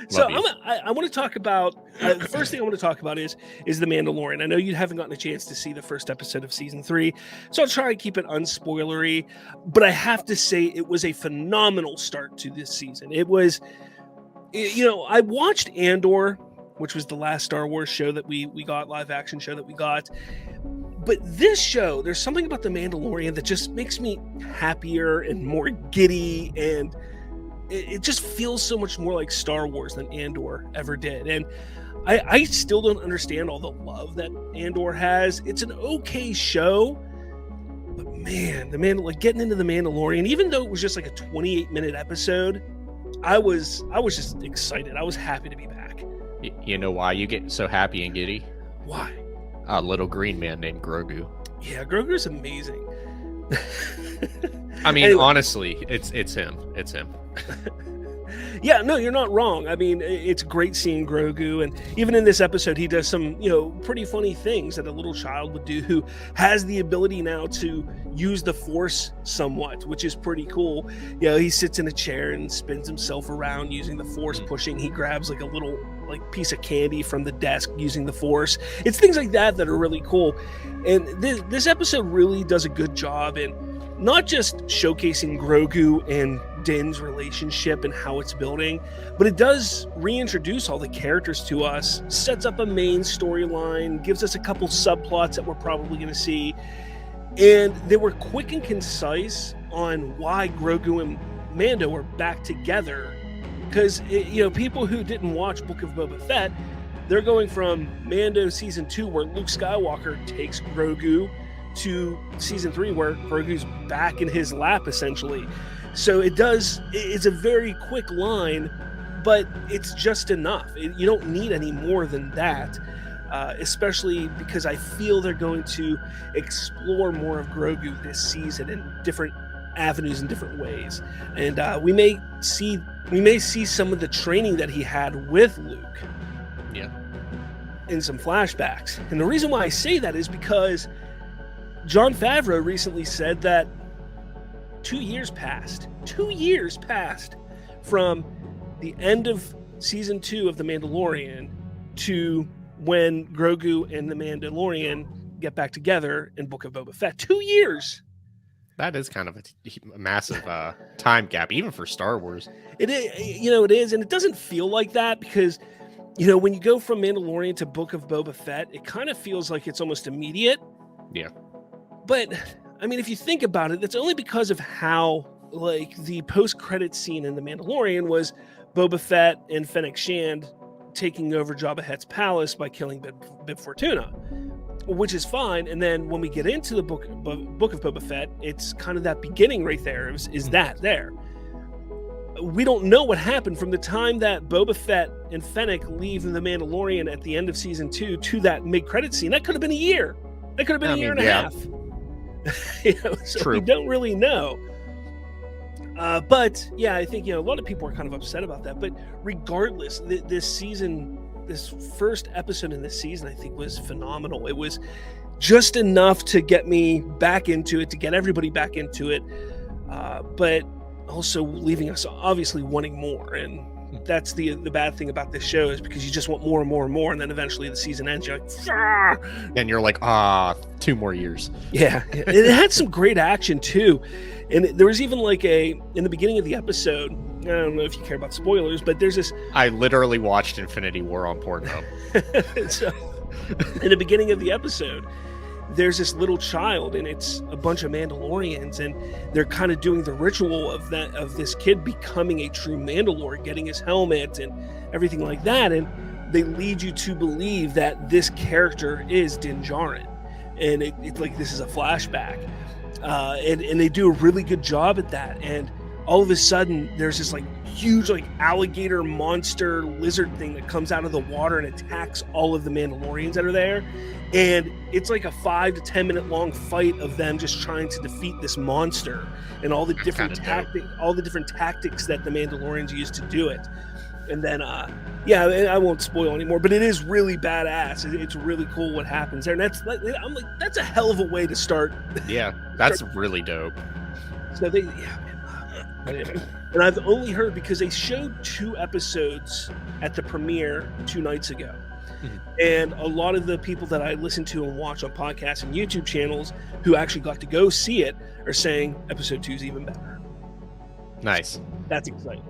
So I want to talk about the first thing I want to talk about is the Mandalorian. I know you haven't gotten a chance to see the first episode of season 3, so I'll try and keep it unspoilery. But I have to say it was a phenomenal start to this season. It was, I watched Andor, which was the last Star Wars show that we got, live action show that we got. But this show, there's something about the Mandalorian that just makes me happier and more giddy, and it just feels so much more like Star Wars than Andor ever did. And I still don't understand all the love that Andor has. It's an okay show, but man, getting into the Mandalorian, even though it was just like a 28-minute episode, I was just excited. I was happy to be back. You know why you get so happy and giddy? Why? A little green man named Grogu. Yeah, Grogu's amazing. I mean, anyway. Honestly, it's him. It's him. Yeah, no, you're not wrong. I mean, it's great seeing Grogu, and even in this episode, he does some, pretty funny things that a little child would do, who has the ability now to use the Force somewhat, which is pretty cool. He sits in a chair and spins himself around using the Force pushing. He grabs like a little piece of candy from the desk using the Force. It's things like that are really cool. And this episode really does a good job in not just showcasing Grogu and Din's relationship and how it's building, but it does reintroduce all the characters to us, sets up a main storyline, gives us a couple subplots that we're probably going to see, and they were quick and concise on why Grogu and Mando are back together. Because, people who didn't watch Book of Boba Fett, they're going from Mando Season 2, where Luke Skywalker takes Grogu, to Season 3, where Grogu's back in his lap, essentially. So it's a very quick line, but it's just enough. You don't need any more than that, especially because I feel they're going to explore more of Grogu this season in different avenues in different ways. And we may see some of the training that he had with Luke. Yeah. In some flashbacks. And the reason why I say that is because Jon Favreau recently said that 2 years passed from the end of season 2 of The Mandalorian to when Grogu and the Mandalorian get back together in Book of Boba Fett. 2 years. That is kind of a massive time gap, even for Star Wars. It is, it is, and it doesn't feel like that because, when you go from Mandalorian to Book of Boba Fett, it kind of feels like it's almost immediate. Yeah. But, I mean, if you think about it, that's only because of how, the post-credit scene in The Mandalorian was Boba Fett and Fennec Shand taking over Jabba Hutt's palace by killing Bib Fortuna, which is fine. And then when we get into the Book of Boba Fett, it's kind of that beginning right there. Is that there? We don't know what happened from the time that Boba Fett and Fennec leave The Mandalorian at the end of Season 2 to that mid-credit scene. That could have been a year. That could have been a year and a half. So True. We don't really know. But yeah, I think a lot of people are kind of upset about that. But regardless, this first episode in this season, I think was phenomenal. It was just enough to get me back into it, to get everybody back into it, but also leaving us obviously wanting more. And that's the bad thing about this show, is because you just want more and more and more, and then eventually the season ends. You're like, ah! And you're like, 2 more years. Yeah, it had some great action too, and there was even in the beginning of the episode. I don't know if you care about spoilers, but there's this. I literally watched Infinity War on Pornhub. So, in the beginning of the episode, there's this little child, and it's a bunch of Mandalorians, and they're kind of doing the ritual of this kid becoming a true Mandalore, getting his helmet and everything like that, and they lead you to believe that this character is Din Djarin, and it's like this is a flashback, and they do a really good job at that. And all of a sudden, there's this huge alligator monster lizard thing that comes out of the water and attacks all of the Mandalorians that are there. And it's like a 5 to 10 minute long fight of them just trying to defeat this monster, and all the different tactics that the Mandalorians use to do it. And then, I won't spoil anymore, but it is really badass. It's really cool what happens there. And that's a hell of a way to start. Yeah, that's really dope. So And I've only heard because they showed 2 episodes at the premiere 2 nights ago. And a lot of the people that I listen to and watch on podcasts and YouTube channels who actually got to go see it are saying episode 2 is even better. Nice. That's exciting.